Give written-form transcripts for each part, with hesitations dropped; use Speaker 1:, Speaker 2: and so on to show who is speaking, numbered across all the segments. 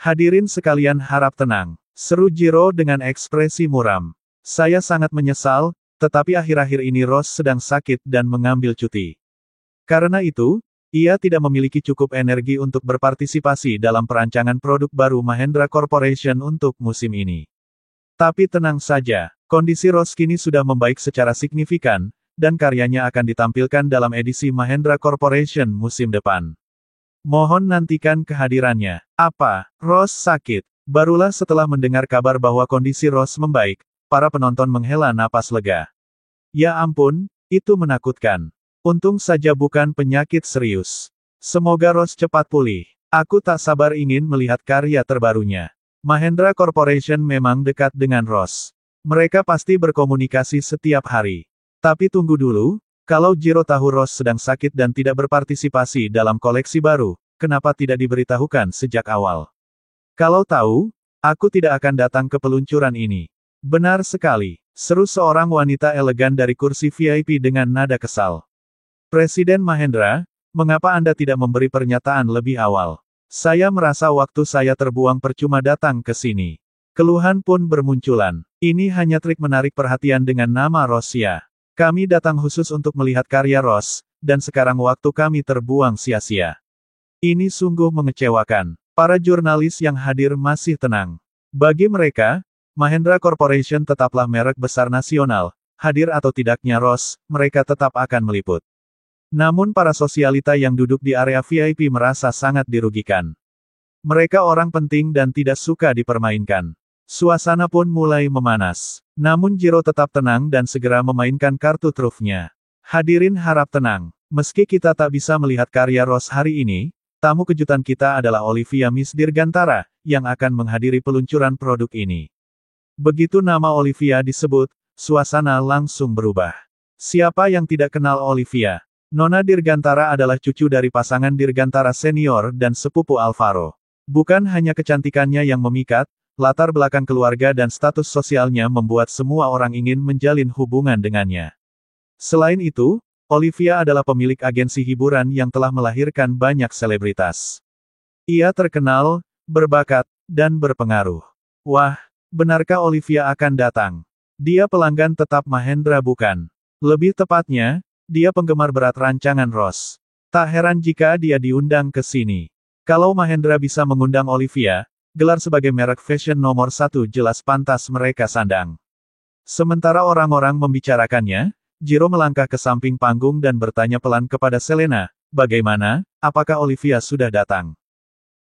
Speaker 1: Hadirin sekalian harap tenang, seru Jiro dengan ekspresi muram. Saya sangat menyesal, tetapi akhir-akhir ini Ross sedang sakit dan mengambil cuti. Karena itu, ia tidak memiliki cukup energi untuk berpartisipasi dalam perancangan produk baru Mahendra Corporation untuk musim ini. Tapi tenang saja, kondisi Ross kini sudah membaik secara signifikan, dan karyanya akan ditampilkan dalam edisi Mahendra Corporation musim depan. Mohon nantikan kehadirannya. Apa? Ross sakit? Barulah setelah mendengar kabar bahwa kondisi Ross membaik, para penonton menghela napas lega. Ya ampun, itu menakutkan. Untung saja bukan penyakit serius. Semoga Ross cepat pulih. Aku tak sabar ingin melihat karya terbarunya. Mahendra Corporation memang dekat dengan Ross. Mereka pasti berkomunikasi setiap hari. Tapi tunggu dulu, kalau Jiro tahu Ross sedang sakit dan tidak berpartisipasi dalam koleksi baru, kenapa tidak diberitahukan sejak awal? Kalau tahu, aku tidak akan datang ke peluncuran ini. Benar sekali, seru seorang wanita elegan dari kursi VIP dengan nada kesal. Presiden Mahendra, mengapa Anda tidak memberi pernyataan lebih awal? Saya merasa waktu saya terbuang percuma datang ke sini. Keluhan pun bermunculan. Ini hanya trik menarik perhatian dengan nama Ross ya. Kami datang khusus untuk melihat karya Ross, dan sekarang waktu kami terbuang sia-sia. Ini sungguh mengecewakan. Para jurnalis yang hadir masih tenang. Bagi mereka, Mahendra Corporation tetaplah merek besar nasional. Hadir atau tidaknya Ross, mereka tetap akan meliput. Namun para sosialita yang duduk di area VIP merasa sangat dirugikan. Mereka orang penting dan tidak suka dipermainkan. Suasana pun mulai memanas. Namun Jiro tetap tenang dan segera memainkan kartu trufnya. Hadirin harap tenang. Meski kita tak bisa melihat karya Ross hari ini, tamu kejutan kita adalah Olivia Miss Dirgantara, yang akan menghadiri peluncuran produk ini. Begitu nama Olivia disebut, suasana langsung berubah. Siapa yang tidak kenal Olivia? Nona Dirgantara adalah cucu dari pasangan Dirgantara senior dan sepupu Alvaro. Bukan hanya kecantikannya yang memikat, latar belakang keluarga dan status sosialnya membuat semua orang ingin menjalin hubungan dengannya. Selain itu, Olivia adalah pemilik agensi hiburan yang telah melahirkan banyak selebritas. Ia terkenal, berbakat, dan berpengaruh. Wah, benarkah Olivia akan datang? Dia pelanggan tetap Mahendra bukan? Lebih tepatnya, dia penggemar berat rancangan Ross. Tak heran jika dia diundang ke sini. Kalau Mahendra bisa mengundang Olivia, gelar sebagai merek fashion nomor 1 jelas pantas mereka sandang. Sementara orang-orang membicarakannya, Jiro melangkah ke samping panggung dan bertanya pelan kepada Selena, bagaimana, apakah Olivia sudah datang?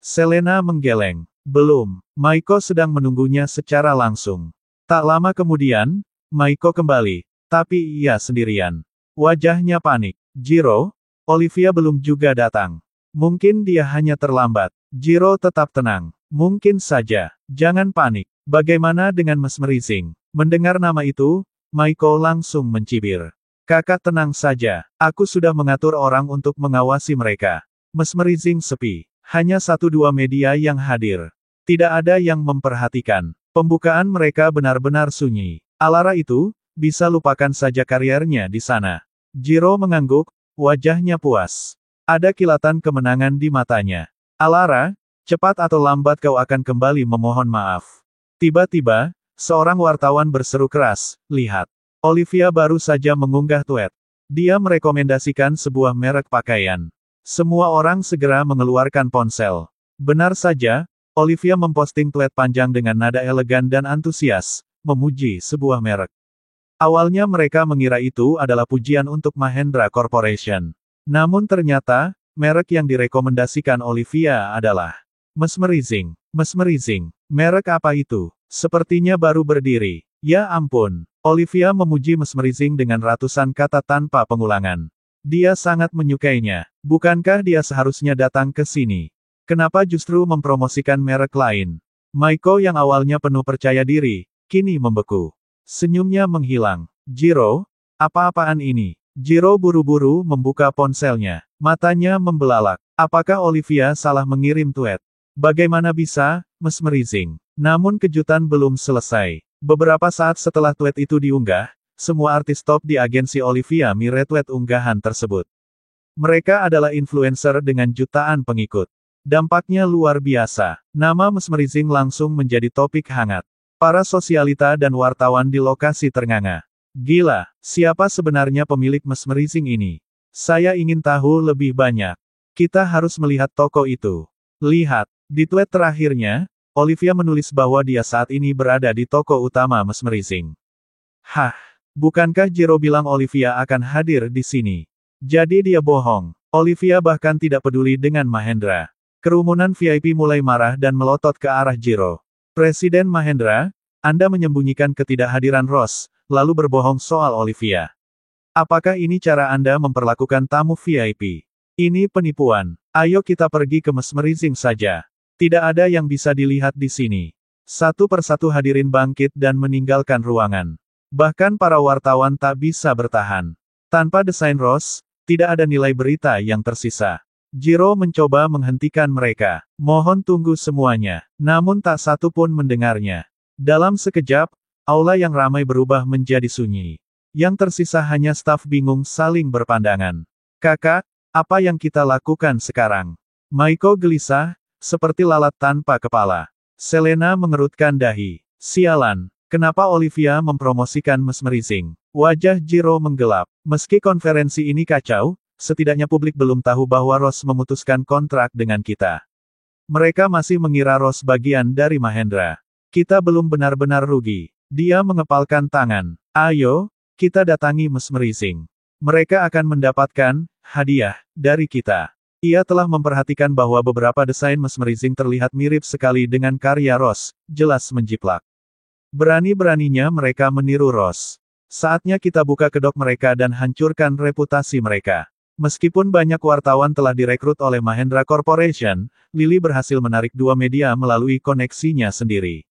Speaker 1: Selena menggeleng. Belum, Maiko sedang menunggunya secara langsung. Tak lama kemudian, Maiko kembali, tapi ia sendirian. Wajahnya panik. Jiro, Olivia belum juga datang. Mungkin dia hanya terlambat. Jiro tetap tenang. Mungkin saja. Jangan panik. Bagaimana dengan mesmerizing? Mendengar nama itu, Maiko langsung mencibir. Kakak tenang saja. Aku sudah mengatur orang untuk mengawasi mereka. Mesmerizing sepi. Hanya 1-2 media yang hadir. Tidak ada yang memperhatikan. Pembukaan mereka benar-benar sunyi. Alara itu, bisa lupakan saja karirnya di sana. Jiro mengangguk, wajahnya puas. Ada kilatan kemenangan di matanya. Alara, cepat atau lambat kau akan kembali memohon maaf. Tiba-tiba, seorang wartawan berseru keras, lihat. Olivia baru saja mengunggah tweet. Dia merekomendasikan sebuah merek pakaian. Semua orang segera mengeluarkan ponsel. Benar saja, Olivia memposting tweet panjang dengan nada elegan dan antusias, memuji sebuah merek. Awalnya mereka mengira itu adalah pujian untuk Mahendra Corporation. Namun ternyata, merek yang direkomendasikan Olivia adalah Mesmerizing. Mesmerizing. Merek apa itu? Sepertinya baru berdiri. Ya ampun. Olivia memuji Mesmerizing dengan ratusan kata tanpa pengulangan. Dia sangat menyukainya. Bukankah dia seharusnya datang ke sini? Kenapa justru mempromosikan merek lain? Maiko yang awalnya penuh percaya diri, kini membeku. Senyumnya menghilang. Jiro, apa-apaan ini? Jiro buru-buru membuka ponselnya. Matanya membelalak. Apakah Olivia salah mengirim tweet? Bagaimana bisa, Mesmerizing? Namun kejutan belum selesai. Beberapa saat setelah tweet itu diunggah, semua artis top di agensi Olivia me-retweet unggahan tersebut. Mereka adalah influencer dengan jutaan pengikut. Dampaknya luar biasa. Nama Mesmerizing langsung menjadi topik hangat. Para sosialita dan wartawan di lokasi ternganga. Gila, siapa sebenarnya pemilik Mesmerizing ini? Saya ingin tahu lebih banyak. Kita harus melihat toko itu. Lihat, di tweet terakhirnya, Olivia menulis bahwa dia saat ini berada di toko utama Mesmerizing. Hah, bukankah Jiro bilang Olivia akan hadir di sini? Jadi dia bohong. Olivia bahkan tidak peduli dengan Mahendra. Kerumunan VIP mulai marah dan melotot ke arah Jiro. Presiden Mahendra, Anda menyembunyikan ketidakhadiran Ross, lalu berbohong soal Olivia. Apakah ini cara Anda memperlakukan tamu VIP? Ini penipuan. Ayo kita pergi ke Mesmerizing saja. Tidak ada yang bisa dilihat di sini. Satu persatu hadirin bangkit dan meninggalkan ruangan. Bahkan para wartawan tak bisa bertahan. Tanpa desain Ross, tidak ada nilai berita yang tersisa. Jiro mencoba menghentikan mereka. Mohon tunggu semuanya. Namun tak satu pun mendengarnya. Dalam sekejap, aula yang ramai berubah menjadi sunyi. Yang tersisa hanya staf bingung saling berpandangan. Kakak, apa yang kita lakukan sekarang? Maiko gelisah, seperti lalat tanpa kepala. Selena mengerutkan dahi. Sialan, kenapa Olivia mempromosikan Mesmerizing? Wajah Jiro menggelap. Meski konferensi ini kacau, setidaknya publik belum tahu bahwa Ross memutuskan kontrak dengan kita. Mereka masih mengira Ross bagian dari Mahendra. Kita belum benar-benar rugi. Dia mengepalkan tangan. Ayo, kita datangi Mesmerizing. Mereka akan mendapatkan hadiah dari kita. Ia telah memperhatikan bahwa beberapa desain Mesmerizing terlihat mirip sekali dengan karya Ross, jelas menjiplak. Berani-beraninya mereka meniru Ross. Saatnya kita buka kedok mereka dan hancurkan reputasi mereka. Meskipun banyak wartawan telah direkrut oleh Mahendra Corporation, Lily berhasil menarik dua media melalui koneksinya sendiri.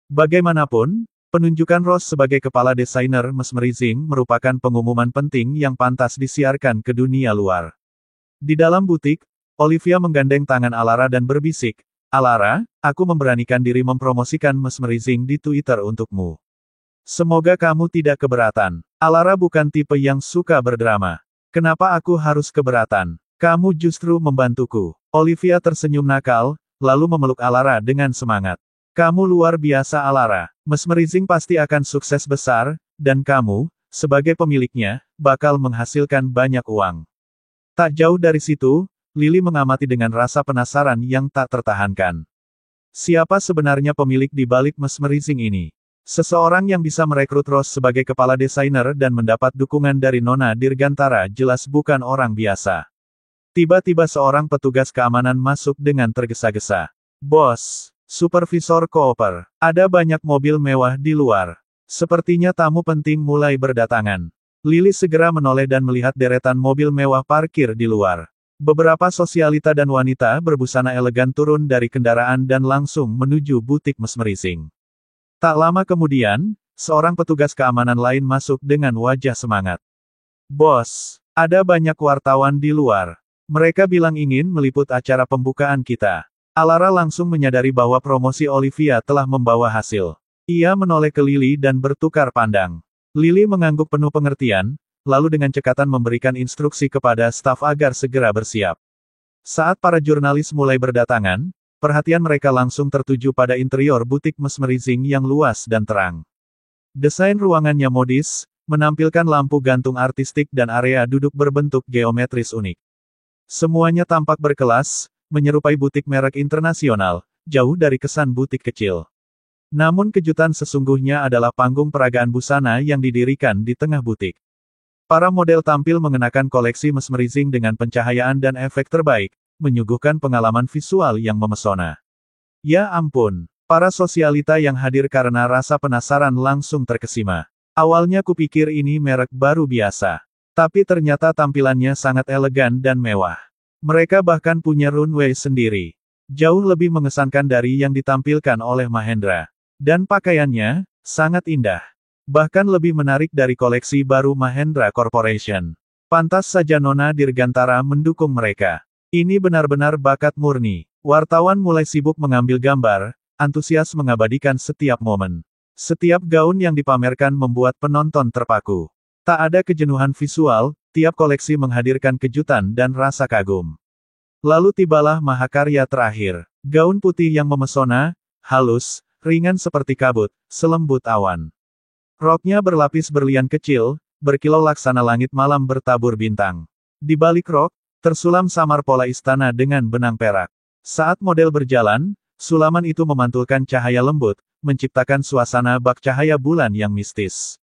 Speaker 1: Bagaimanapun, penunjukan Ross sebagai kepala desainer Mesmerizing merupakan pengumuman penting yang pantas disiarkan ke dunia luar. Di dalam butik, Olivia menggandeng tangan Alara dan berbisik, "Alara, aku memberanikan diri mempromosikan Mesmerizing di Twitter untukmu. Semoga kamu tidak keberatan." Alara bukan tipe yang suka berdrama. "Kenapa aku harus keberatan? Kamu justru membantuku." Olivia tersenyum nakal, lalu memeluk Alara dengan semangat. "Kamu luar biasa Alara. Mesmerizing pasti akan sukses besar, dan kamu, sebagai pemiliknya, bakal menghasilkan banyak uang." Tak jauh dari situ, Lily mengamati dengan rasa penasaran yang tak tertahankan. Siapa sebenarnya pemilik di balik Mesmerizing ini? Seseorang yang bisa merekrut Ross sebagai kepala desainer dan mendapat dukungan dari Nona Dirgantara jelas bukan orang biasa. Tiba-tiba seorang petugas keamanan masuk dengan tergesa-gesa. "Bos, Supervisor Cooper, ada banyak mobil mewah di luar. Sepertinya tamu penting mulai berdatangan." Lily segera menoleh dan melihat deretan mobil mewah parkir di luar. Beberapa sosialita dan wanita berbusana elegan turun dari kendaraan dan langsung menuju butik Mesmerizing. Tak lama kemudian, seorang petugas keamanan lain masuk dengan wajah semangat. "Bos, ada banyak wartawan di luar. Mereka bilang ingin meliput acara pembukaan kita." Alara langsung menyadari bahwa promosi Olivia telah membawa hasil. Ia menoleh ke Lily dan bertukar pandang. Lily mengangguk penuh pengertian, lalu dengan cekatan memberikan instruksi kepada staf agar segera bersiap. Saat para jurnalis mulai berdatangan, perhatian mereka langsung tertuju pada interior butik Mesmerizing yang luas dan terang. Desain ruangannya modis, menampilkan lampu gantung artistik dan area duduk berbentuk geometris unik. Semuanya tampak berkelas, menyerupai butik merek internasional, jauh dari kesan butik kecil. Namun kejutan sesungguhnya adalah panggung peragaan busana yang didirikan di tengah butik. Para model tampil mengenakan koleksi Mesmerizing dengan pencahayaan dan efek terbaik, menyuguhkan pengalaman visual yang memesona. Ya ampun, para sosialita yang hadir karena rasa penasaran langsung terkesima. Awalnya kupikir ini merek baru biasa. Tapi ternyata tampilannya sangat elegan dan mewah. Mereka bahkan punya runway sendiri. Jauh lebih mengesankan dari yang ditampilkan oleh Mahendra. Dan pakaiannya, sangat indah. Bahkan lebih menarik dari koleksi baru Mahendra Corporation. Pantas saja Nona Dirgantara mendukung mereka. Ini benar-benar bakat murni. Wartawan mulai sibuk mengambil gambar, antusias mengabadikan setiap momen. Setiap gaun yang dipamerkan membuat penonton terpaku. Tak ada kejenuhan visual, tiap koleksi menghadirkan kejutan dan rasa kagum. Lalu tibalah mahakarya terakhir. Gaun putih yang memesona, halus, ringan seperti kabut, selembut awan. Roknya berlapis berlian kecil, berkilau laksana langit malam bertabur bintang. Di balik rok, tersulam samar pola istana dengan benang perak. Saat model berjalan, sulaman itu memantulkan cahaya lembut, menciptakan suasana bak cahaya bulan yang mistis.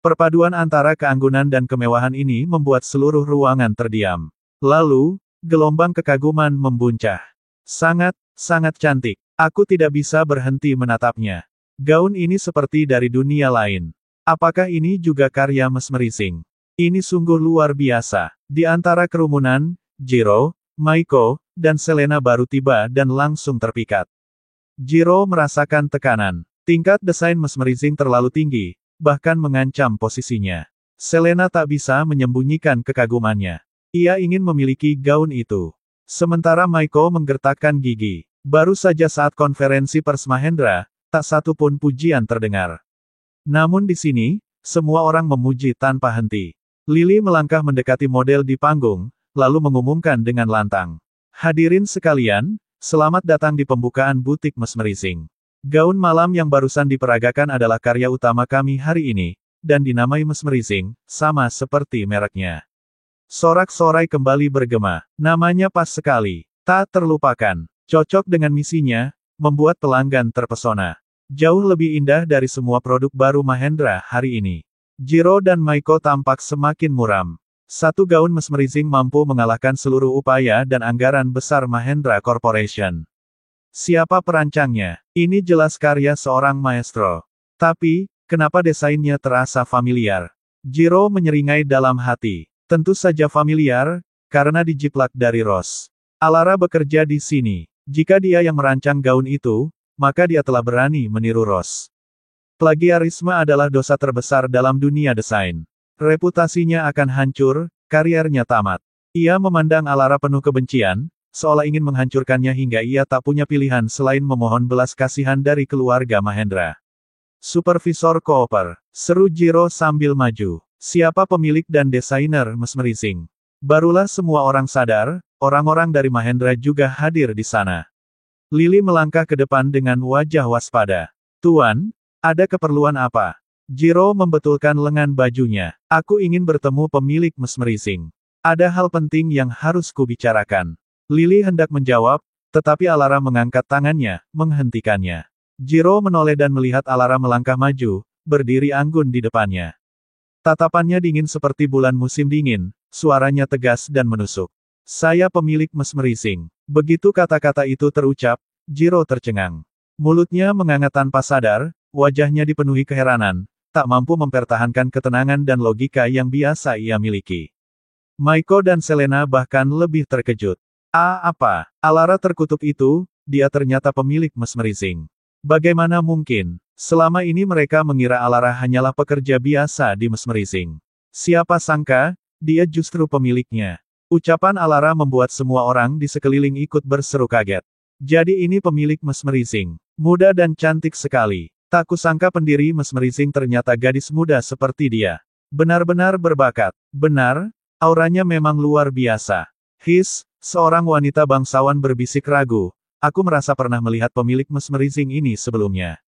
Speaker 1: Perpaduan antara keanggunan dan kemewahan ini membuat seluruh ruangan terdiam. Lalu, gelombang kekaguman membuncah. Sangat cantik. Aku tidak bisa berhenti menatapnya. Gaun ini seperti dari dunia lain. Apakah ini juga karya Mesmerizing? Ini sungguh luar biasa. Di antara kerumunan, Jiro, Maiko, dan Selena baru tiba dan langsung terpikat. Jiro merasakan tekanan. Tingkat desain Mesmerizing terlalu tinggi, bahkan mengancam posisinya. Selena tak bisa menyembunyikan kekagumannya. Ia ingin memiliki gaun itu. Sementara Maiko menggertakkan gigi. Baru saja saat konferensi pers Mahendra, tak satu pun pujian terdengar. Namun di sini, semua orang memuji tanpa henti. Lily melangkah mendekati model di panggung, lalu mengumumkan dengan lantang. Hadirin sekalian, selamat datang di pembukaan butik Mesmerizing. Gaun malam yang barusan diperagakan adalah karya utama kami hari ini, dan dinamai Mesmerizing, sama seperti mereknya. Sorak-sorai kembali bergema. Namanya pas sekali. Tak terlupakan. Cocok dengan misinya, membuat pelanggan terpesona. Jauh lebih indah dari semua produk baru Mahendra hari ini. Jiro dan Maiko tampak semakin muram. Satu gaun Mesmerizing mampu mengalahkan seluruh upaya dan anggaran besar Mahendra Corporation. Siapa perancangnya? Ini jelas karya seorang maestro. Tapi, kenapa desainnya terasa familiar? Jiro menyeringai dalam hati. Tentu saja familiar, karena dijiplak dari Rose. Alara bekerja di sini. Jika dia yang merancang gaun itu, maka dia telah berani meniru Rose. Plagiarisme adalah dosa terbesar dalam dunia desain. Reputasinya akan hancur, kariernya tamat. Ia memandang Alara penuh kebencian, seolah ingin menghancurkannya hingga ia tak punya pilihan selain memohon belas kasihan dari keluarga Mahendra. Supervisor Kooper, seru Jiro sambil maju. Siapa pemilik dan desainer Mesmerizing? Barulah semua orang sadar, orang-orang dari Mahendra juga hadir di sana. Lily melangkah ke depan dengan wajah waspada. Tuan, ada keperluan apa? Jiro membetulkan lengan bajunya. Aku ingin bertemu pemilik Mesmerizing. Ada hal penting yang harus kubicarakan. Lily hendak menjawab, tetapi Alara mengangkat tangannya, menghentikannya. Jiro menoleh dan melihat Alara melangkah maju, berdiri anggun di depannya. Tatapannya dingin seperti bulan musim dingin, suaranya tegas dan menusuk. Saya pemilik Mesmerizing. Begitu kata-kata itu terucap, Jiro tercengang. Mulutnya menganga tanpa sadar, wajahnya dipenuhi keheranan, tak mampu mempertahankan ketenangan dan logika yang biasa ia miliki. Maiko dan Selena bahkan lebih terkejut. Apa? Alara terkutuk itu, dia ternyata pemilik Mesmerizing. Bagaimana mungkin? Selama ini mereka mengira Alara hanyalah pekerja biasa di Mesmerizing. Siapa sangka, dia justru pemiliknya. Ucapan Alara membuat semua orang di sekeliling ikut berseru kaget. Jadi ini pemilik Mesmerizing. Muda dan cantik sekali. Tak kusangka pendiri Mesmerizing ternyata gadis muda seperti dia. Benar-benar berbakat. Benar, auranya memang luar biasa. Seorang wanita bangsawan berbisik ragu. Aku merasa pernah melihat pemilik Mesmerizing ini sebelumnya.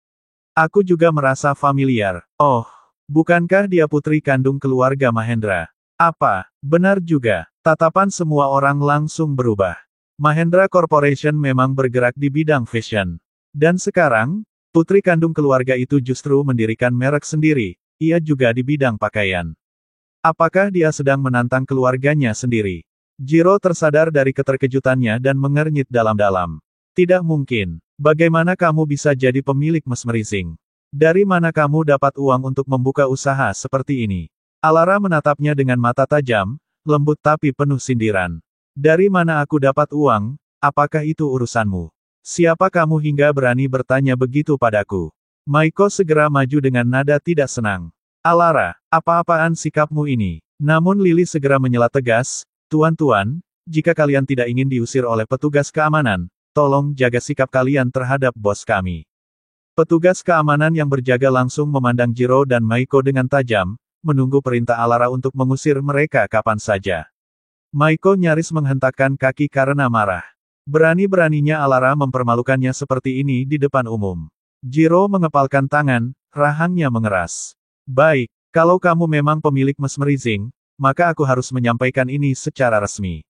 Speaker 1: Aku juga merasa familiar. Oh, bukankah dia putri kandung keluarga Mahendra? Apa? Benar juga. Tatapan semua orang langsung berubah. Mahendra Corporation memang bergerak di bidang fashion. Dan sekarang, putri kandung keluarga itu justru mendirikan merek sendiri, ia juga di bidang pakaian. Apakah dia sedang menantang keluarganya sendiri? Jiro tersadar dari keterkejutannya dan mengernyit dalam-dalam. Tidak mungkin. Bagaimana kamu bisa jadi pemilik Mesmerizing? Dari mana kamu dapat uang untuk membuka usaha seperti ini? Alara menatapnya dengan mata tajam, lembut tapi penuh sindiran. Dari mana aku dapat uang? Apakah itu urusanmu? Siapa kamu hingga berani bertanya begitu padaku? Maiko segera maju dengan nada tidak senang. Alara, apa-apaan sikapmu ini? Namun Lily segera menyela tegas, Tuan-tuan, jika kalian tidak ingin diusir oleh petugas keamanan, tolong jaga sikap kalian terhadap bos kami. Petugas keamanan yang berjaga langsung memandang Jiro dan Maiko dengan tajam, menunggu perintah Alara untuk mengusir mereka kapan saja. Maiko nyaris menghentakkan kaki karena marah. Berani-beraninya Alara mempermalukannya seperti ini di depan umum. Jiro mengepalkan tangan, rahangnya mengeras. Baik, kalau kamu memang pemilik mesmerizing, maka aku harus menyampaikan ini secara resmi.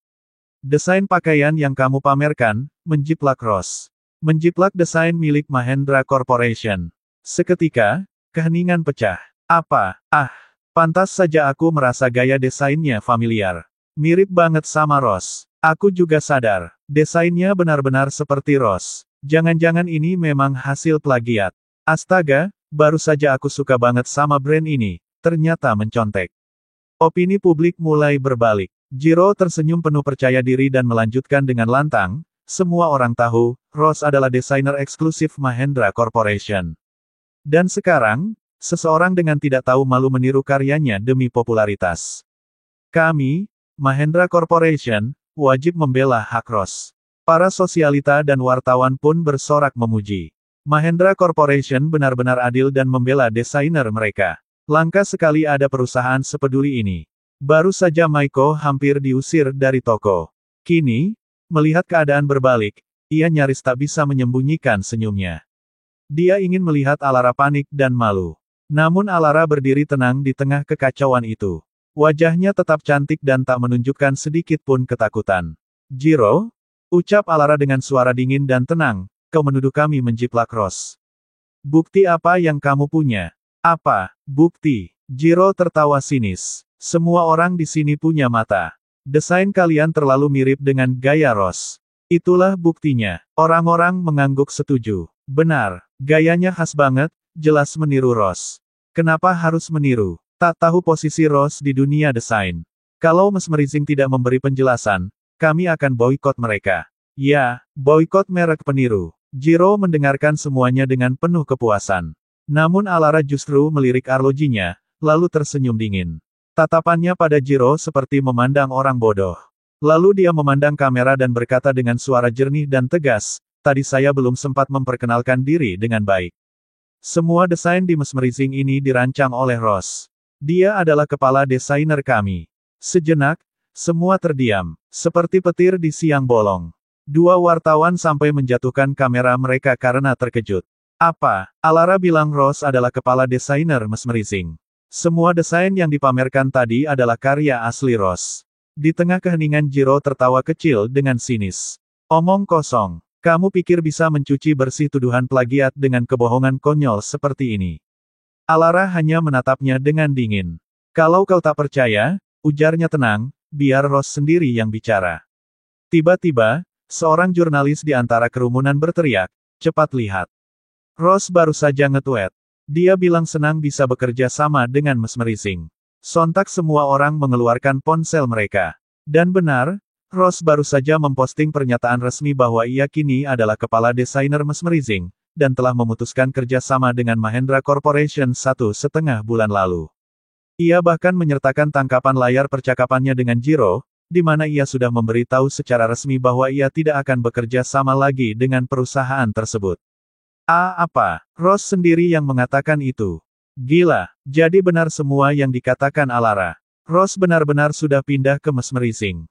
Speaker 1: Desain pakaian yang kamu pamerkan, menjiplak Ross. Menjiplak desain milik Mahendra Corporation. Seketika, keheningan pecah. Apa? Pantas saja aku merasa gaya desainnya familiar. Mirip banget sama Ross. Aku juga sadar, desainnya benar-benar seperti Ross. Jangan-jangan ini memang hasil plagiat. Astaga, baru saja aku suka banget sama brand ini, ternyata mencontek. Opini publik mulai berbalik. Jiro tersenyum penuh percaya diri dan melanjutkan dengan lantang, semua orang tahu, Ross adalah desainer eksklusif Mahendra Corporation. Dan sekarang, seseorang dengan tidak tahu malu meniru karyanya demi popularitas. Kami, Mahendra Corporation, wajib membela hak Ross. Para sosialita dan wartawan pun bersorak memuji. Mahendra Corporation benar-benar adil dan membela desainer mereka. Langka sekali ada perusahaan sepeduli ini. Baru saja Maiko hampir diusir dari toko. Kini, melihat keadaan berbalik, ia nyaris tak bisa menyembunyikan senyumnya. Dia ingin melihat Alara panik dan malu. Namun Alara berdiri tenang di tengah kekacauan itu. Wajahnya tetap cantik dan tak menunjukkan sedikit pun ketakutan. Jiro, ucap Alara dengan suara dingin dan tenang, kau menuduh kami menjiplak Ross. Bukti apa yang kamu punya? Apa, bukti? Jiro tertawa sinis. Semua orang di sini punya mata. Desain kalian terlalu mirip dengan gaya Ross. Itulah buktinya. Orang-orang mengangguk setuju. Benar, gayanya khas banget, jelas meniru Ross. Kenapa harus meniru? Tak tahu posisi Ross di dunia desain. Kalau Mesmerizing tidak memberi penjelasan, kami akan boikot mereka. Ya, boikot merek peniru. Jiro mendengarkan semuanya dengan penuh kepuasan. Namun Alara justru melirik arlojinya, lalu tersenyum dingin. Tatapannya pada Jiro seperti memandang orang bodoh. Lalu dia memandang kamera dan berkata dengan suara jernih dan tegas, tadi saya belum sempat memperkenalkan diri dengan baik. Semua desain di Mesmerizing ini dirancang oleh Ross. Dia adalah kepala desainer kami. Sejenak, semua terdiam, seperti petir di siang bolong. Dua wartawan sampai menjatuhkan kamera mereka karena terkejut. Apa? Alara bilang Ross adalah kepala desainer Mesmerizing. Semua desain yang dipamerkan tadi adalah karya asli Ross. Di tengah keheningan Jiro tertawa kecil dengan sinis. Omong kosong. Kamu pikir bisa mencuci bersih tuduhan plagiat dengan kebohongan konyol seperti ini? Alara hanya menatapnya dengan dingin. Kalau kau tak percaya, ujarnya tenang, biar Ross sendiri yang bicara. Tiba-tiba, seorang jurnalis di antara kerumunan berteriak, cepat lihat. Ross baru saja nge-tweet. Dia bilang senang bisa bekerja sama dengan Mesmerizing. Sontak semua orang mengeluarkan ponsel mereka. Dan benar, Ross baru saja memposting pernyataan resmi bahwa ia kini adalah kepala desainer Mesmerizing, dan telah memutuskan kerja sama dengan Mahendra Corporation 1,5 bulan lalu. Ia bahkan menyertakan tangkapan layar percakapannya dengan Jiro, di mana ia sudah memberitahu secara resmi bahwa ia tidak akan bekerja sama lagi dengan perusahaan tersebut. Apa? Ross sendiri yang mengatakan itu. Gila, jadi benar semua yang dikatakan Alara. Ross benar-benar sudah pindah ke Mesmerizing.